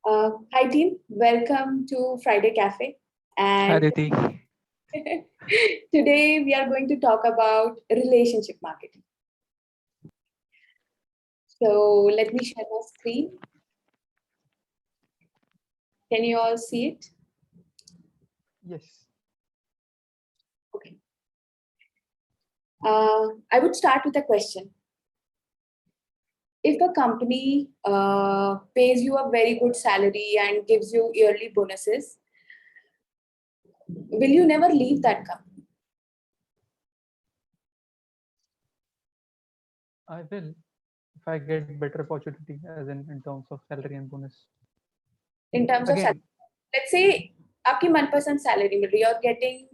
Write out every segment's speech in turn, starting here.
Hi team, welcome to Friday Cafe. Hi, And Aditi. today we are going to talk about relationship marketing. So let me share my screen. Can you all see it? Yes. Okay. I would start with a question. If a company pays you a very good salary and gives you yearly bonuses, will you never leave that company? I will if I get better opportunity as in terms of salary and bonus. In terms of salary, Again, let's say आपकी मनपसंद salary मिल रही है, you're getting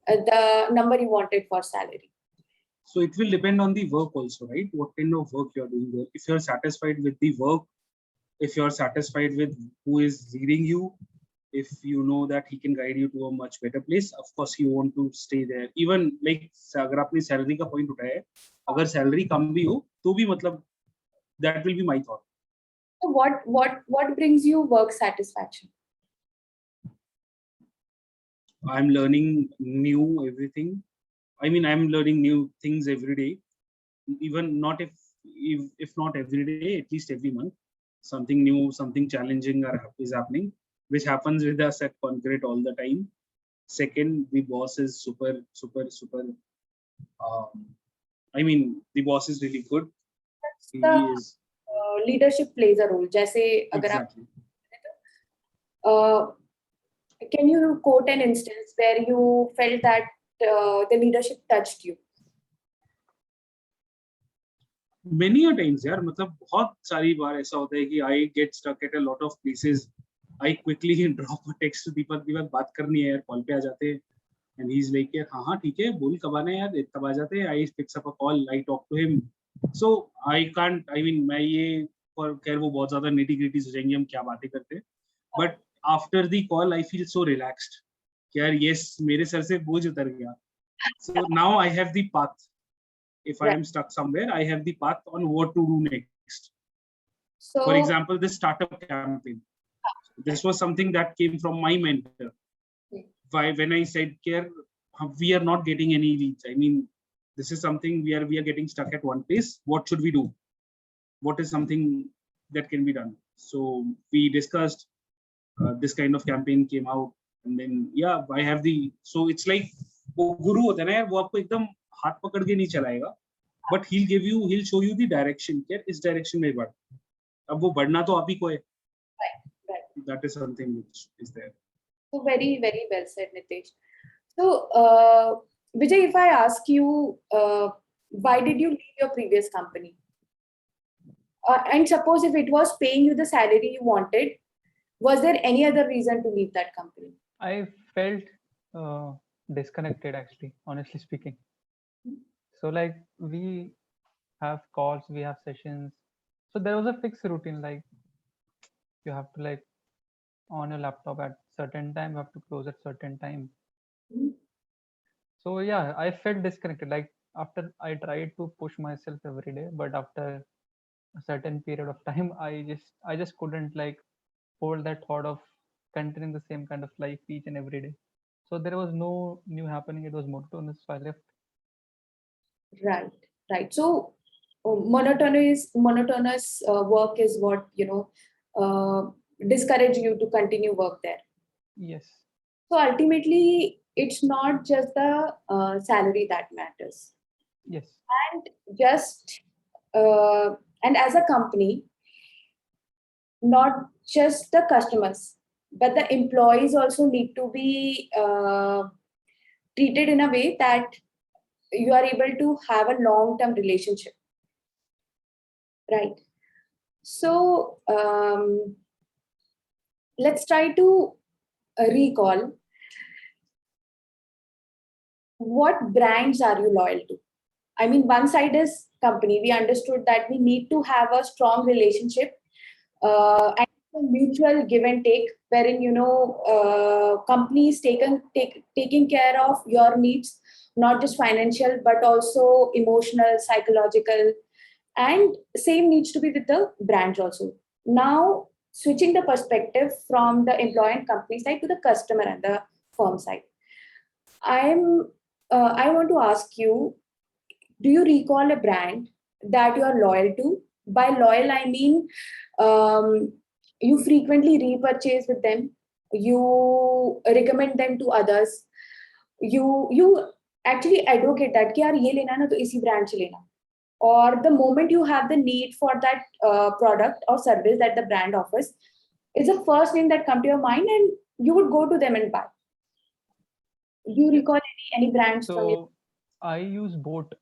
the number you wanted for salary. So it will depend on the work also, right? What kind of work you are doing there. If you are satisfied with the work, if you are satisfied with who is leading you, if you know that he can guide you to a much better place, of course you want to stay there. Even like अगर आपने salary का point उठाया है, अगर salary कम भी हो, तो भी मतलब that will be my thought. So what brings you work satisfaction? I'm learning new everything. I mean, I'm learning new things every day. Even not if not every day, at least every month, something new, something challenging is happening, which happens with us at Concrete all the time. Second, the boss is super. I mean, the boss is really good. He is Leadership plays a role. जैसे अगर आप exactly. Can you quote an instance where you felt that the leadership touched you? Many a times यार मतलब बहुत सारी बार ऐसा होता है कि I get stuck at a lot of places. I quickly drop a text to दीपक बात करनी है यार, कॉल पे आ जाते हैं. And he's like यार हाँ ठीक है बोल कब आना है यार, तब आ जाते हैं. I picks up a call, I talk to him. So I can't, I mean मैं ये और खैर वो बहुत ज़्यादा nitty gritty हो जाएंगे हम क्या बातें करते हैं. But after the call I feel so relaxed. यार yes मेरे सर से बोझ उतर गया. So now I have the path. If I am stuck somewhere, I have the path on what to do next. So, for example, this startup campaign. This was something that came from my mentor. When I said, "Care, we are not getting any leads. I mean, this is something we are getting stuck at one place. What should we do? What is something that can be done?" So we discussed. This kind of campaign came out, and then yeah, I have the. So it's like वो गुरु होता है ना यार, वो आपको एकदम हाथ पकड़ के नहीं चलाएगा, but he'll show you the direction. यार इस direction में बढ़. अब वो बढ़ना तो आप ही को है. right. That is something which is there. So very well said, Nitesh. So Vijay, if I ask you, why did you leave your previous company? And suppose if it was paying you the salary you wanted, was there any other reason to leave that company? I felt disconnected actually, honestly speaking. So like we have calls, we have sessions. So there was a fixed routine, like you have to like on your laptop at certain time, you have to close at certain time. So yeah, I felt disconnected. Like after I tried to push myself every day, but after a certain period of time, I just couldn't like hold that thought of continuing the same kind of life each and every day. So there was no new happening. It was monotonous. So I left. Right. So monotonous work is what discourage you to continue work there. Yes. So ultimately, it's not just the salary that matters. Yes. And and as a company, not just the customers, but the employees also need to be treated in a way that you are able to have a long-term relationship. Right. So let's try to recall what brands are you loyal to? I mean, one side is company. We understood that we need to have a strong relationship and a mutual give and take, wherein companies taking care of your needs, not just financial but also emotional, psychological, and same needs to be with the brands also. Now, switching the perspective from the employee and company side to the customer and the firm side. I want to ask you, do you recall a brand that you are loyal to? By loyal, I mean you frequently repurchase with them, you recommend them to others, you actually advocate that कि यार ये लेना ना तो इसी brand से लेना. Or the moment you have the need for that product or service that the brand offers, is the first name that come to your mind and you would go to them and buy. Do you recall any brands from your So I use both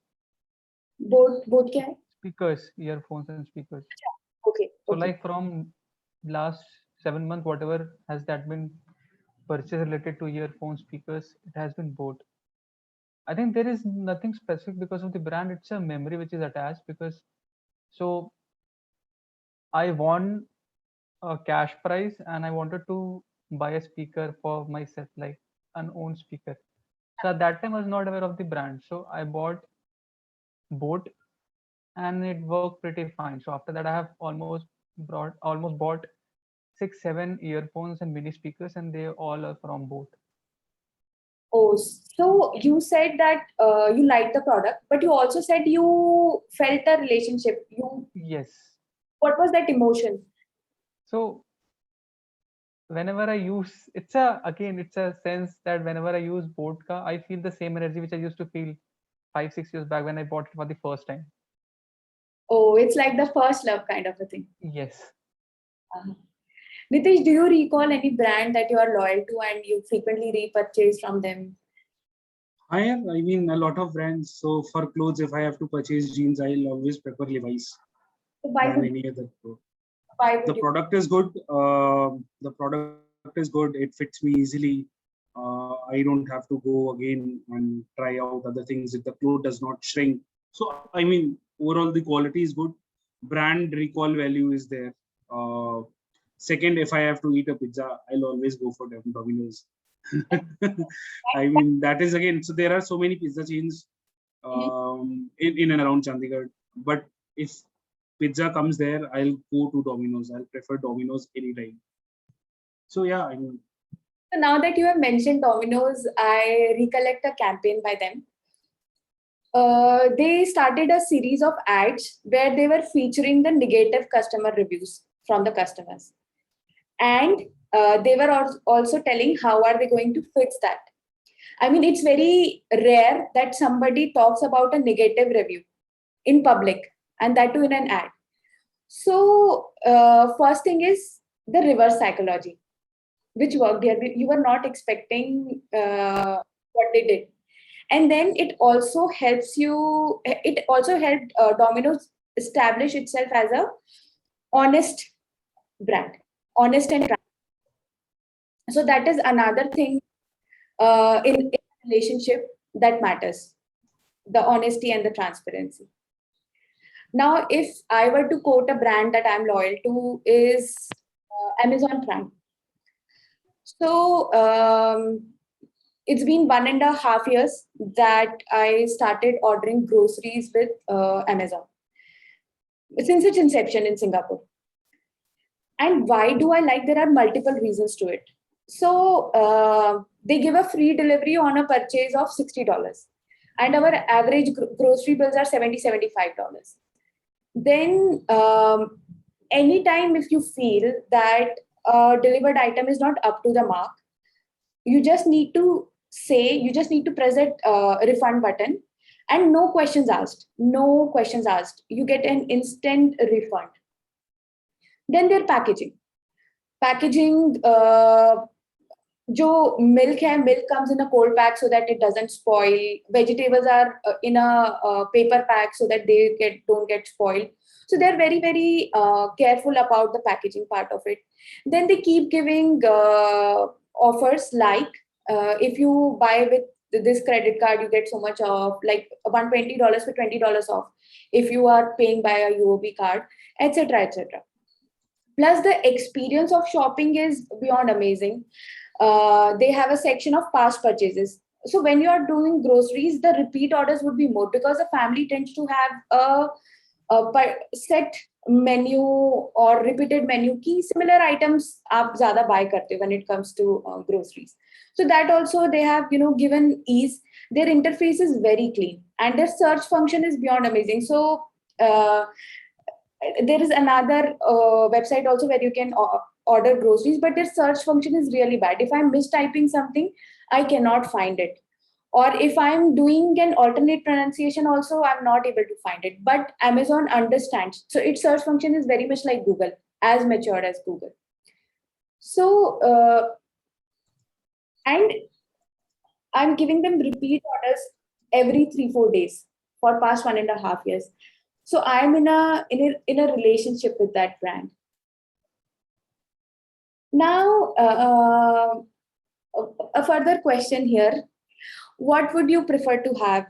क्या है? speakers, earphones and speakers. Okay. So Okay. like from last 7 months, whatever has that been purchase related to earphones, speakers, it has been bought. I think there is nothing specific because of the brand. It's a memory which is attached because so I won a cash prize and I wanted to buy a speaker for myself, like an own speaker. So at that time I was not aware of the brand. So I bought boat and it worked pretty fine. So after that I have almost bought 6, 7 earphones and mini speakers and they all are from boat. Oh, so you said that you liked the product, but you also said you felt a relationship. Yes. What was that emotion? So whenever I use it's a sense that whenever I use vodka, I feel the same energy which I used to feel 5, 6 years back when I bought it for the first time. Oh, it's like the first love kind of a thing. Yes. Uh-huh. Nitish, do you recall any brand that you are loyal to and you frequently repurchase from them? I have, I mean, a lot of brands. So for clothes, if I have to purchase jeans, I'll always prefer Levi's So why than would, any other. why The would you? product is good. The product is good. It fits me easily. I don't have to go again and try out other things. If the cloth does not shrink. So I mean, overall the quality is good. Brand recall value is there. Second, if I have to eat a pizza, I'll always go for Domino's. I mean, that is again. So there are so many pizza chains in and around Chandigarh. But if pizza comes there, I'll go to Domino's. I'll prefer Domino's anytime. So yeah, I mean, So now that you have mentioned Domino's, I recollect a campaign by them. They started a series of ads where they were featuring the negative customer reviews from the customers. And they were also telling how are they going to fix that. I mean, it's very rare that somebody talks about a negative review in public and that too in an ad. So first thing is the reverse psychology, which worked here. You were not expecting what they did. And then it also helps you, it also helped Domino's establish itself as a honest brand, honest and so that is another thing in a relationship that matters, the honesty and the transparency. Now, if I were to quote a brand that I'm loyal to is Amazon Prime. So it's been 1.5 years that I started ordering groceries with Amazon since its inception in Singapore. And why do I like? There are multiple reasons to it. So they give a free delivery on a purchase of $60. And our average grocery bills are $75. Then anytime if you feel that a delivered item is not up to the mark, you just need to press that refund button and no questions asked. No questions asked. You get an instant refund. Then their packaging. Jo milk comes in a cold pack so that it doesn't spoil. Vegetables are in a paper pack so that they don't get spoiled. So they're very, very careful about the packaging part of it. Then they keep giving offers like if you buy with this credit card, you get so much off, like $120 for $20 off if you are paying by a UOB card, etc., etc. Plus, the experience of shopping is beyond amazing. They have a section of past purchases. So when you are doing groceries, the repeat orders would be more because the family tends to have set menu or repeated menu की similar items आप ज़्यादा buy करते हो when it comes to groceries. So that also they have given ease. Their interface is very clean and their search function is beyond amazing. So there is another website also where you can order groceries, but their search function is really bad. If I'm mistyping something, I cannot find it. Or if I'm doing an alternate pronunciation also, I'm not able to find it. But Amazon understands. So its search function is very much like Google, as matured as Google. So, and I'm giving them repeat orders every 3-4 days for past 1.5 years. So I'm in a relationship with that brand. Now, a further question here: what would you prefer to have?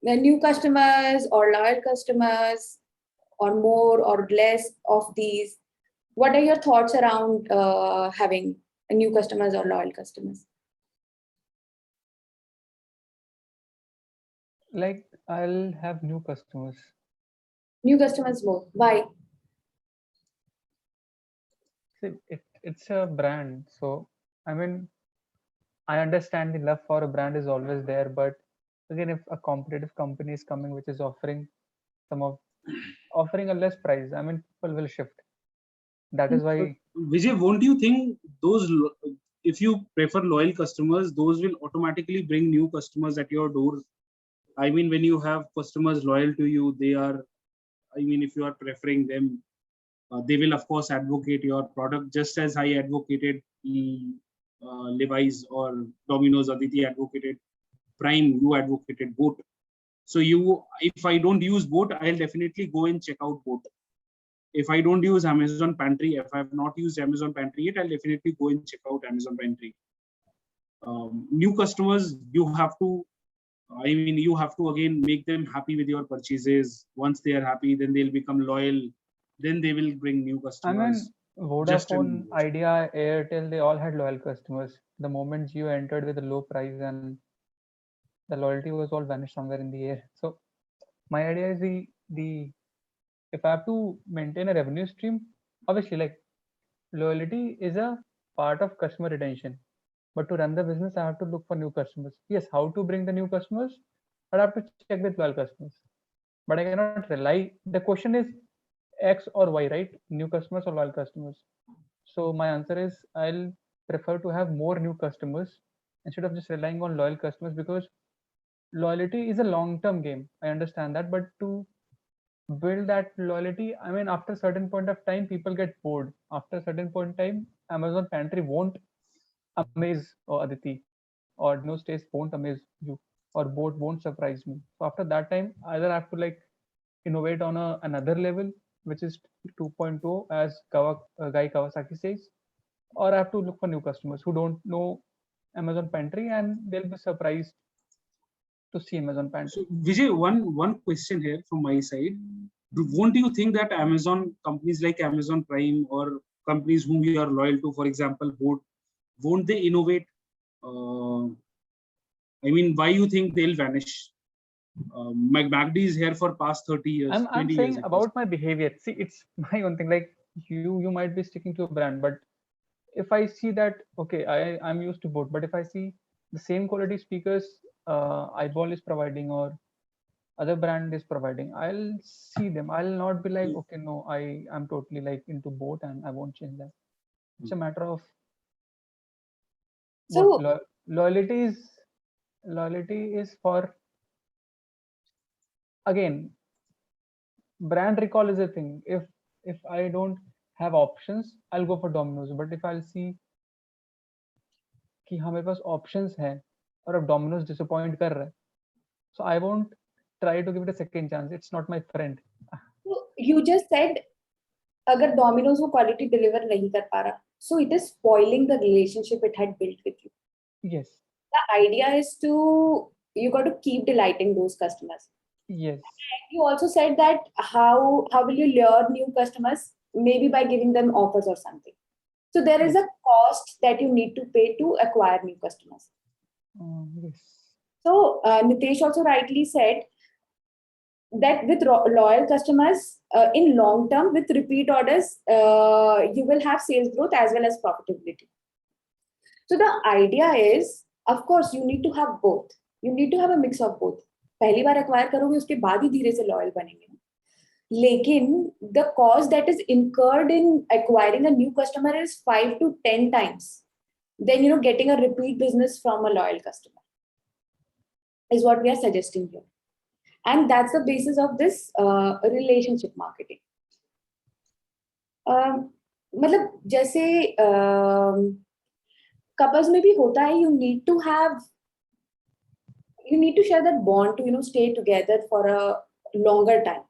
New customers or loyal customers, or more or less of these? What are your thoughts around having new customers or loyal customers? Like I'll have new customers. New customers more. Why? See, it's a brand, so I mean, I understand the love for a brand is always there, but again, if a competitive company is coming which is offering offering a less price, I mean, people will shift. That is why Vijay, won't you think if you prefer loyal customers, those will automatically bring new customers at your door? I mean, when you have customers loyal to you, if you are preferring them, they will of course advocate your product just as I advocated Levi's or Domino's. Aditi advocated Prime, you advocated Boat. So if I don't use Boat, I'll definitely go and check out Boat. If I don't use Amazon Pantry, if I have not used Amazon Pantry yet, I'll definitely go and check out Amazon Pantry. New customers, you have to again make them happy with your purchases. Once they are happy, then they'll become loyal. Then they will bring new I customers. mean, Vodafone, Idea, Airtel, they all had loyal customers. The moment you entered with a low price and the loyalty was all vanished somewhere in the air. So my idea is the if I have to maintain a revenue stream, obviously like loyalty is a part of customer retention. But to run the business, I have to look for new customers. Yes, how to bring the new customers? I have to check with loyal customers. But I cannot rely. The question is X or Y, right? New customers or loyal customers. So my answer is I'll prefer to have more new customers instead of just relying on loyal customers, because loyalty is a long-term game. I understand that, but to build that loyalty, I mean, after a certain point of time, people get bored. After a certain point in time, Amazon Pantry won't amaze or Aditi, or no stays won't amaze you, or Boat won't surprise me. So after that time, either I have to like innovate on another level, which is 2.0, as Guy Kawasaki says, or I have to look for new customers who don't know Amazon Pantry and they'll be surprised to see Amazon Pantry. So Vijay, one question here from my side. Won't you think that Amazon companies like Amazon Prime or companies whom you are loyal to, for example, Boat, won't they innovate? Why you think they'll vanish? McD is here for past 30 years. I'm 20 saying years about my behavior. See, it's my own thing. Like you might be sticking to a brand, but if I see that, okay, I'm used to Boat, but if I see the same quality speakers Eyeball is providing or other brand is providing, I'll see them. I'll not be like, okay, no, I'm totally like into Boat and I won't change that. It's a matter of So loyalty is for, again, brand recall is a thing. If I don't have options, I'll go for Domino's. But if I'll see कि हाँ मेरे पास options हैं और अब Domino's disappoint कर रहा है, so I won't try to give it a second chance. It's not my friend. you just said अगर Domino's वो quality deliver नहीं कर पा रहा, so it is spoiling the relationship it had built with you. Yes. The idea is you got to keep delighting those customers. Yes. And you also said that how will you lure new customers? Maybe by giving them offers or something. So there is a cost that you need to pay to acquire new customers. Yes. So Nitesh also rightly said, that with loyal customers in long term with repeat orders, you will have sales growth as well as profitability. So the idea is, of course, you need to have both. You need to have a mix of both. पहली बार acquire करोगे उसके बाद ही धीरे से loyal बनेंगे. लेकिन the cost that is incurred in acquiring a new customer is 5 to 10 times than getting a repeat business from a loyal customer. Is what we are suggesting here. And that's the basis of this relationship marketing. मतलब जैसे couples में भी होता है, you need to share that bond to stay together for a longer time.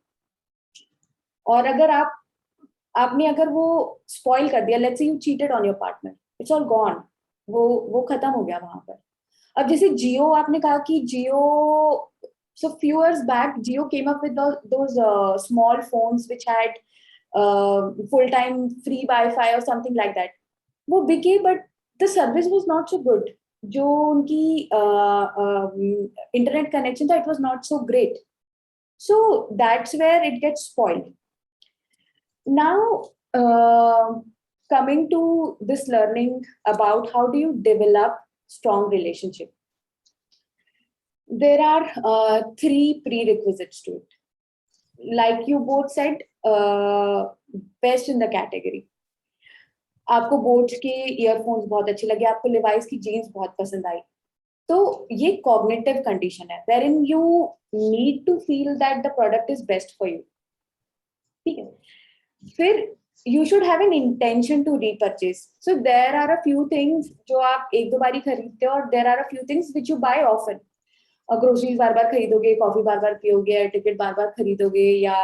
और अगर आपने अगर वो spoil कर दिया, let's say you cheated on your partner, it's all gone, वो खत्म हो गया वहां पर. अब जैसे जियो, आपने कहा कि जियो, so few years back Jio came up with those small phones which had full-time free Wi-Fi or something like that. वो बिके, but the service was not so good. जो उनकी internet connection था, it was not so great. So that's where it gets spoiled. Now, coming to this learning about how do you develop strong relationship. There are 3 prerequisites to it. Like you both said, best in the category. आपको boat के earphones बहुत अच्छे लगे, आपको Levi's की jeans बहुत पसंद आई, तो ये कॉग्निटिव कंडीशन है wherein you need to feel that the product is best for you. ठीक है. फिर you should have an intention to repurchase. So there are a few things जो आप एक दो बारी खरीदते हो, और there are a few things which you buy often. Groceries बार बार खरीदोगे, कॉफी बार बार पियोगे, टिकट बार बार खरीदोगे, या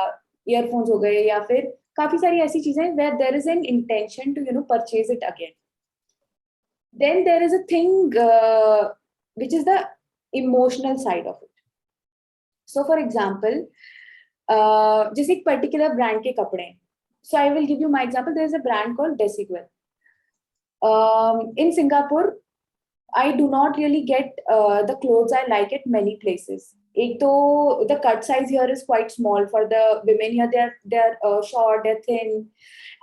ईयरफोन्स हो गए, या फिर काफी सारी ऐसी चीजें where there is an intention to purchase it again. Then there is a thing which is the emotional side of it. So for example, जैसे एक particular brand के कपड़े हैं. So I will give you my example. There is a brand called Desigual. In Singapore, I do not really get the clothes I like at many places. एक तो the cut size here is quite small for the women here. They're short, they're thin,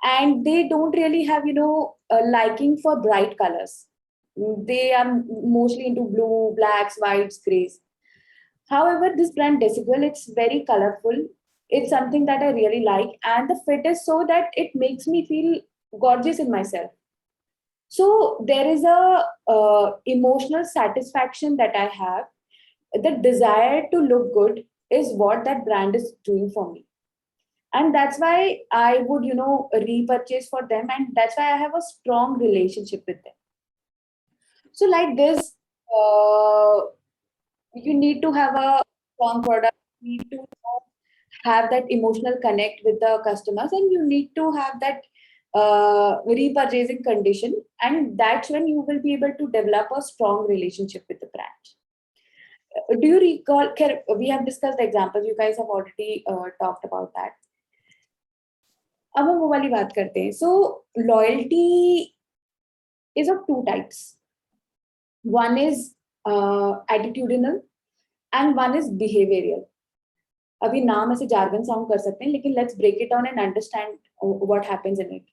and they don't really have a liking for bright colors. They are mostly into blue, blacks, whites, grays. However, this brand Desigual, it's very colorful. It's something that I really like, and the fit is so that it makes me feel gorgeous in myself. So there is a emotional satisfaction that I have. The desire to look good is what that brand is doing for me. And that's why I would, repurchase for them. And that's why I have a strong relationship with them. So like this, you need to have a strong product. You need to have that emotional connect with the customers, and you need to have that repurchasing condition, and that's when you will be able to develop a strong relationship with the brand. Do you recall, we have discussed the examples, you guys have already talked about that. अब हम वो वाली बात करते हैं. So loyalty is of 2 types. One is attitudinal and one is behavioral. अभी नाम ऐसे jargon sound कर सकते हैं, लेकिन let's break it down and understand what happens in it.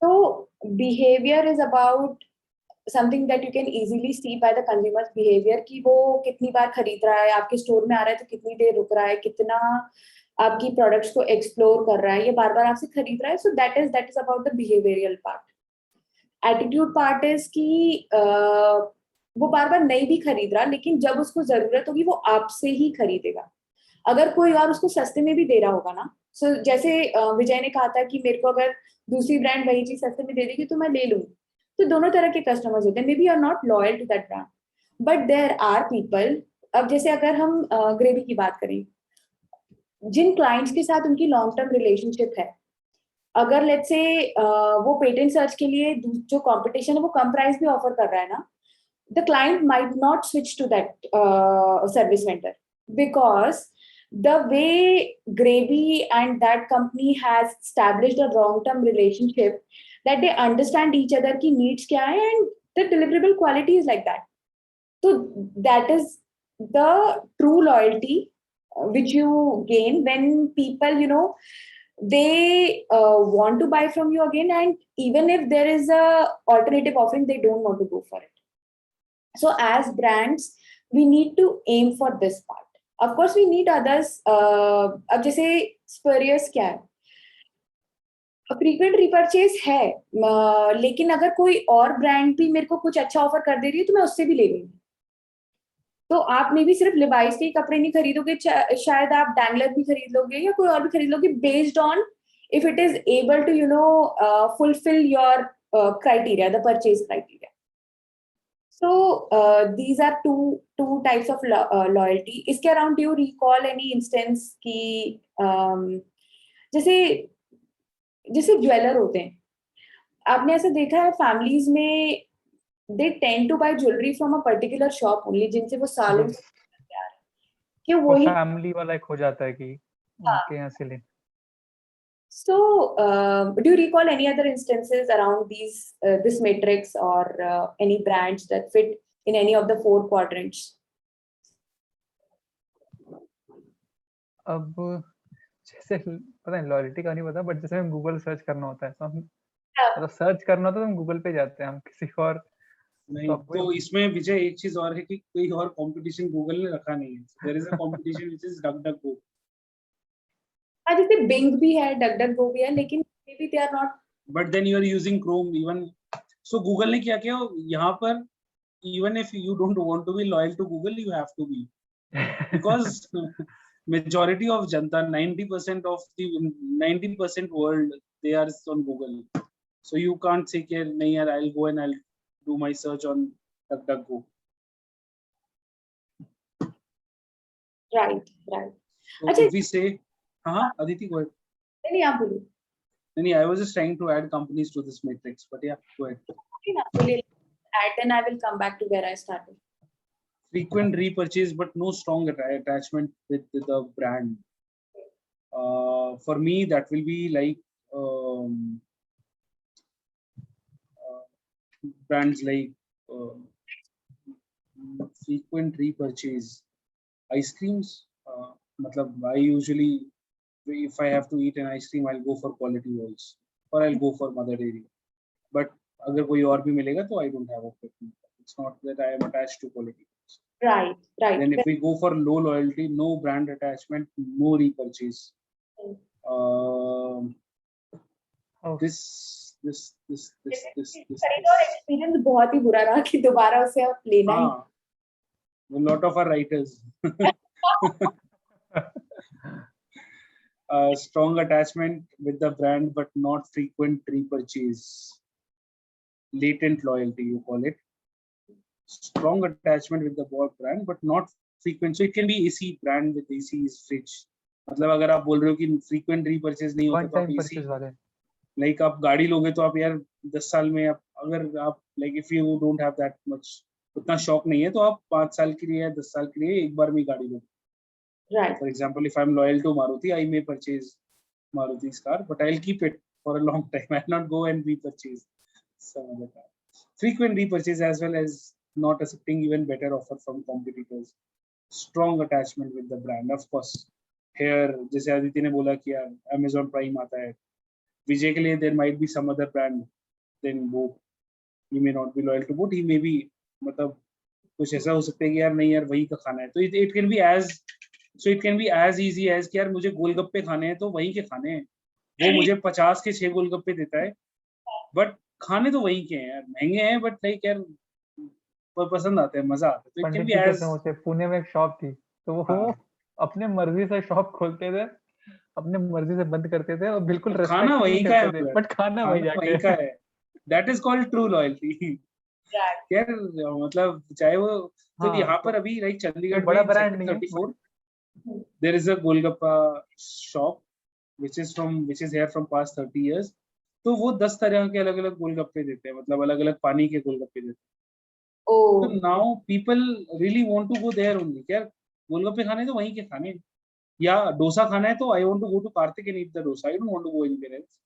So behavior is about something that you can easily see by the consumer's behavior, कि वो कितनी बार खरीद रहा है, आपके स्टोर में आ रहा है तो कितनी देर रुक रहा है, कितना आपकी प्रोडक्ट्स को एक्सप्लोर कर रहा है, ये बार बार आपसे खरीद रहा है. So that is about the behavioral part. Attitude part is कि वो बार बार नहीं भी खरीद रहा, लेकिन जब उसको जरूरत होगी वो आपसे ही खरीदेगा. अगर कोई और उसको सस्ते में भी दे रहा होगा ना, so जैसे विजय ने कहा था कि मेरे को अगर दूसरी ब्रांड वही चीज सस्ते में दे देगी तो मैं ले लूंगी. तो दोनों तरह के कस्टमर्स होते हैं. Maybe you are not loyal to that brand, but there are people. अब जैसे अगर हम ग्रेवी की बात करें, जिन क्लाइंट्स के साथ उनकी लॉन्ग टर्म रिलेशनशिप है, अगर लेट्स से वो पेटेंट सर्च के लिए जो कंपटीशन है वो कम प्राइस भी ऑफर कर रहा है ना, the client might not switch to that service vendor, because the way Gravy and that company has established a long-term relationship, that they understand each other की needs क्या है, and the deliverable quality is like that. So that is the true loyalty which you gain when people, they want to buy from you again, and even if there is a alternative offering, they don't want to go for it. So as brands, we need to aim for this part. Of course, we need others. अब जैसे spurious क्या है? Frequent repurchase है, लेकिन अगर कोई और brand भी मेरे को कुछ अच्छा ऑफर कर दे रही है तो मैं उससे भी ले लूंगी. तो आप मे भी सिर्फ लिवाइस के कपड़े नहीं खरीदोगे, शायद आप डैंगलर भी खरीद लोगे या कोई और भी खरीद लोगे, based on if it is able to fulfil your criteria, the purchase criteria. So these are two types of loyalty. इसके around do you recall any instance की जैसे जैसे ज्वेलर होते हैं, आपने ऐसा देखा है फैमिलीज में, they tend to buy jewellery from a particular shop only, जिनसे वो सालों से प्यार है कि वो वही. फैमिली वाला एक हो जाता है कि उनके यहाँ से ले. So do you recall any other instances around this matrix, or any brands that fit in any of the 4 quadrants? अब जैसे पता है लॉयल्टी का नहीं पता, बट जैसे हम गूगल सर्च करना होता है तो हम मतलब सर्च करना होता है तो हम गूगल पे जाते हैं, हम किसी और नहीं. तो इसमें विजय एक चीज और है कि कोई और कंपटीशन गूगल ने रखा नहीं है. There is a competition which is DuckDuckGo. हाँ, जैसे बिंग भी है, डकडकगो भी है, लेकिन maybe they are not. But then you are using Chrome even. So Google ने क्या किया यहाँ पर, even if you don't want to be loyal to Google, you have to be, because majority of Janta, 90% of the 90% world, they are on Google. So you can't say, nahi yaar, I'll go and I'll do my search on DuckDuckGo. Right. So if we say, Aditi, go ahead. नहीं, आप बोलिए. नहीं, I was just trying to add companies to this matrix, but yeah, go ahead. Then I will come back to where I started. Frequent repurchase, but no strong attachment with the brand. For me, that will be like brands like frequent repurchase. Ice creams. I usually, if I have to eat an ice cream, I'll go for Quality Walls, or I'll go for Mother Dairy. But अगर कोई और भी मिलेगा तो I don't have a preference. It's not that I am attached to Quality Walls. Right. Then if we go for low loyalty, no brand attachment, no repurchase. This experience बहुत ही बुरा रहा कि दोबारा उसे आप लेना ही. A lot of our writers. Strong attachment with the brand, but not frequent repurchase. Latent loyalty, you call it. Strong attachment with the brand, but not frequent. So it can be AC brand with AC's fridge. मतलब अगर आप बोल रहे हो कि frequent repurchase नहीं होता तो आप AC, like आप गाड़ी लोगे तो आप यार 10 साल में आप, अगर आप like if you don't have that much, उतना शौक नहीं है तो आप 5 साल के लिए या 10 साल के लिए एक बार में गाड़ी लोगे. Right. For example, if I'm loyal to Maruti, I may purchase Maruti's car, but I'll keep it for a long time. I'll not go and repurchase some other car. Frequent repurchase, as well as not accepting even better offer from competitors. Strong attachment with the brand, of course. Here, जैसे आदित्य ने बोला कि यार Amazon Prime आता है, विजय के लिए there might be some other brand, then both. He may not be loyal to both. He may be, मतलब कुछ ऐसा हो सकता है कि यार नहीं यार वही का खाना है, तो it can be as, so it can be as easy as कि यार मुझे गोलगप्पे खाने हैं तो वही के खाने हैं, वो मुझे 50 के 6 गोलगप्पे देता है, बट खाने तो वही के हैं यार, महंगे हैं बट लाइक यार पसंद आते हैं, मजा आता है. तो it can be as, Pune में एक शॉप थी तो वो अपने मर्जी से शॉप खोलते थे, अपने मर्जी से बंद करते थे और बिल्कुल खाना वही का है, बट खाना वही का है. That is called true loyalty. यार मतलब चाहे वो, तो यहाँ पर अभी लाइक चंडीगढ़ बड़ा ब्रांड नहीं है, 34 there is a Golgappa shop which is here from past 30 years. तो वो 10 तरह के अलग अलग गोलगप्पे देते हैं, मतलब अलग अलग पानी के गोलगप्पे देते हैं. Oh. So now people really want to go there only. यार गोलगप्पे खाने तो वहीं के खाने, या डोसा खाना है तो I want to go to Karthik and eat the dosa. I don't want to go anywhere else.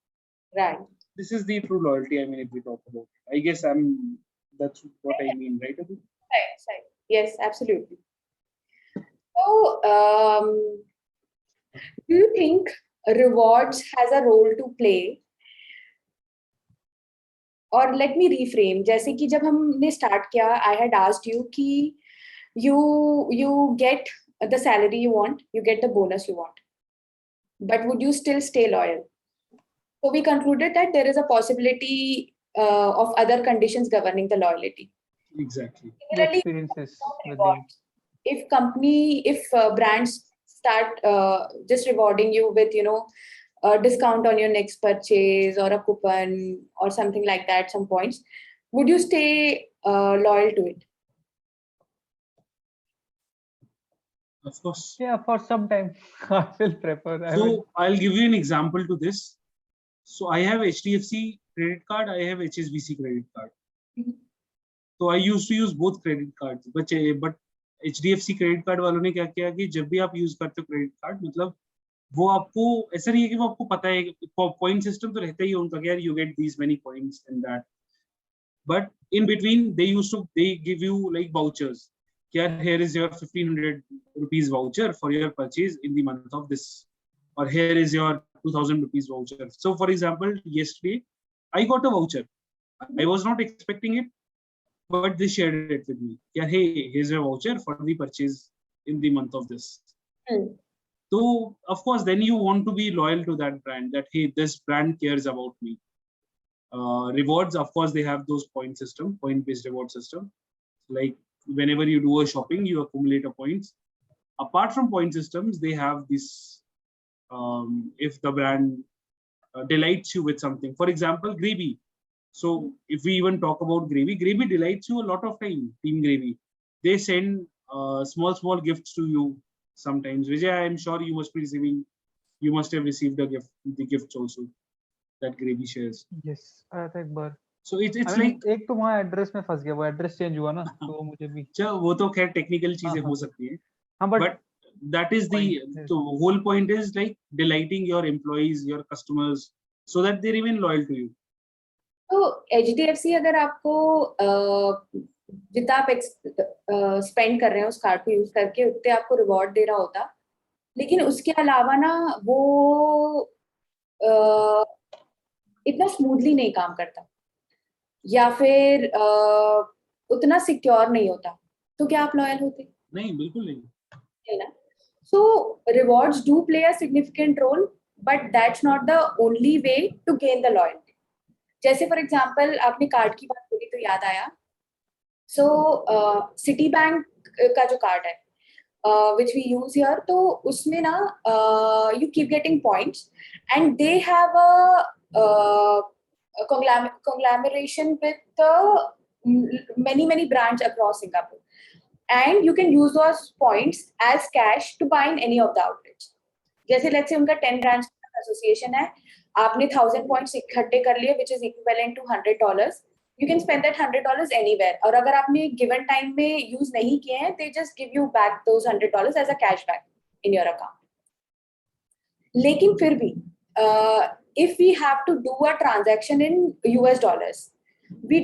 Right. This is the true loyalty. I mean, if we talk about it, I guess that's what I mean, right? Right. Yes, absolutely. So, do you think rewards has a role to play? और let me reframe, जैसे कि जब हमने start किया, I had asked you कि you get the salary you want, you get the bonus you want, but would you still stay loyal? So we concluded that there is a possibility of other conditions governing the loyalty. Exactly. The Similarly, experiences with the rewards. If brands start just rewarding you with, a discount on your next purchase or a coupon or something like that, some points, would you stay loyal to it? Of course. yeah, for some time I will prefer. I will. So I'll give you an example to this. So I have HDFC credit card, I have HSBC credit card. Mhm. So I used to use both credit cards, but HDFC credit card वालों ने क्या किया कि जब भी आप use करते हो क्रेडिट कार्ड, मतलब वो आपको ऐसा नहीं है कि वो आपको पता है, पॉइंट सिस्टम तो रहता ही है उनका कि यार you get these many points and that, but in between they give you like vouchers. Here is your 1500 rupees voucher for your purchase in the month of this, or here is your 2000 rupees voucher. So for example, yesterday I got a voucher. I was not expecting it, but they shared it with me. Hey, here's your voucher for the purchase in the month of this. So of course then you want to be loyal to that brand, that hey, this brand cares about me. Rewards, of course, they have those point based reward system. Like whenever you do a shopping, you accumulate a points. Apart from point systems, they have this, if the brand delights you with something, for example, gravy. So if we even talk about gravy delights you a lot of time. Team Gravy, they send small gifts to you sometimes. Vijay, I am sure you must have received the gifts also that Gravy shares. Yes, I think but So it's I mean, like, एक तो वहाँ address में फंस गया, वो address change हुआ ना, तो मुझे भी. वो तो खैर टेक्निकल चीजें हाँ, हो सकती है, हाँ, but that is the point is- whole point is like delighting your employees, your customers, so that they remain loyal to you. तो HDFC अगर आपको जितना आप स्पेंड कर रहे हैं उस कार्ड को यूज करके उतने आपको रिवॉर्ड दे रहा होता, लेकिन उसके अलावा ना वो इतना स्मूथली नहीं काम करता, या फिर उतना सिक्योर नहीं होता, तो क्या आप लॉयल होते? नहीं, बिल्कुल नहीं. है ना. So rewards do play a significant role, but that's not the only way to gain the loyalty. जैसे फॉर एग्जाम्पल आपने कार्ड की बात करी तो याद आया. सो सिटी बैंक का जो कार्ड है which we use here, तो उसमें ना you keep getting points and they have a conglomeration with many brands across Singapore, and you can use those points as cash to buy in any of the outlets. जैसे let's say उनका 10 brands association है, आपने 1000 points इकट्ठे कर लिए which is equivalent to $100. You can spend that $100 anywhere. और अगर आपने given time में use नहीं किए हैं, they just give you back those $100 as a cashback in your account. लेकिन फिर भी if we have to do a transaction in US dollars, we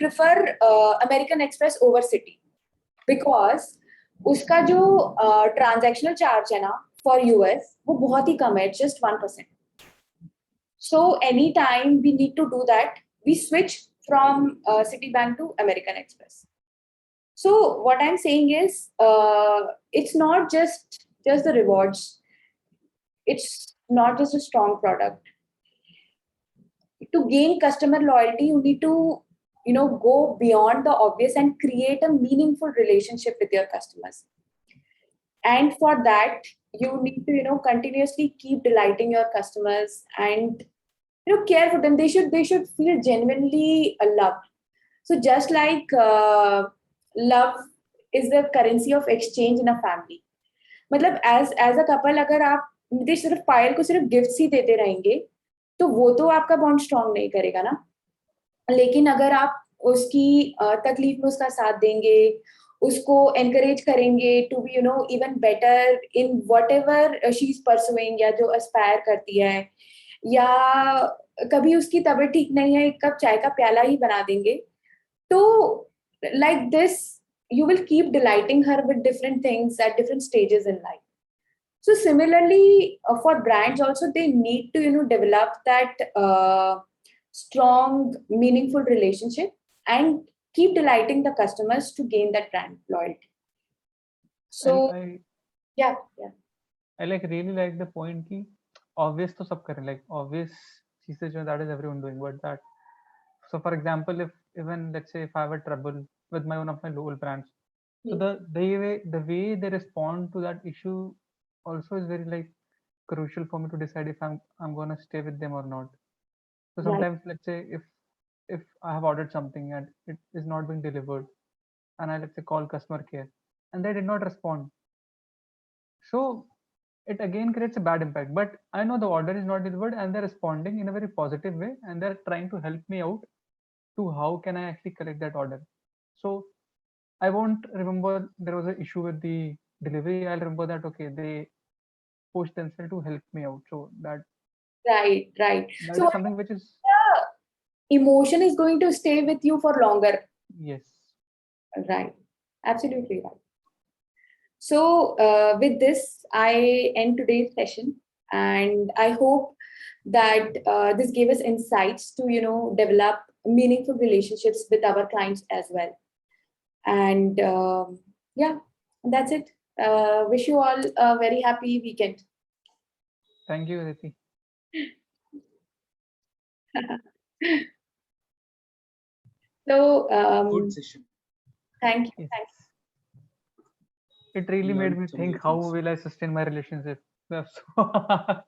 prefer American Express over Citi, because उसका जो transactional charge है ना for US वो बहुत ही कम है, just 1%. So anytime we need to do that, we switch from Citibank to American Express. So what I'm saying is, it's not just the rewards. It's not just a strong product. To gain customer loyalty, you need to, go beyond the obvious and create a meaningful relationship with your customers. And for that, you need to, continuously keep delighting your customers and care for them. They should feel genuinely loved. So just like love is the currency of exchange in a family. मतलब as a couple, अगर आप सिर्फ पायल को सिर्फ gifts ही देते रहेंगे तो वो तो आपका बॉन्ड स्ट्रांग नहीं करेगा ना. लेकिन अगर आप उसकी तकलीफ में उसका साथ देंगे, उसको एनकरेज करेंगे to be even better in whatever she is pursuing, या जो एस्पायर करती है, या कभी उसकी तबीयत ठीक नहीं है, एक कप चाय का प्याला ही बना देंगे, तो like this you will keep delighting her with different things at different stages in life. So similarly, for brands also, they need to develop that strong, meaningful relationship and keep delighting the customers to gain that brand loyalty. So I yeah. I like really like the point कि obvious तो सब करें, like obvious चीजें जो that is everyone doing, but that, so for example, if even let's say if I have a trouble with one of my local brands, so the way they respond to that issue also is very like crucial for me to decide if I'm gonna stay with them or not. So Right. sometimes let's say if I have ordered something and it is not being delivered, and I let's say call customer care and they did not respond, so it again creates a bad impact. But I know the order is not delivered and they're responding in a very positive way and they're trying to help me out to how can I actually collect that order. So I won't remember there was an issue with the delivery. I'll remember that okay, they pushed themselves to help me out. So Right. that So is something which is, emotion is going to stay with you for longer. yes. Right. Absolutely right. So with this, I end today's session, and I hope that this gave us insights to develop meaningful relationships with our clients as well. And yeah, that's it. Wish you all a very happy weekend. Thank you, Aditi. So Good session. thank you. Yes. Thank you. It really made Learned me so think many how things. will I sustain my relationship. That's so hard.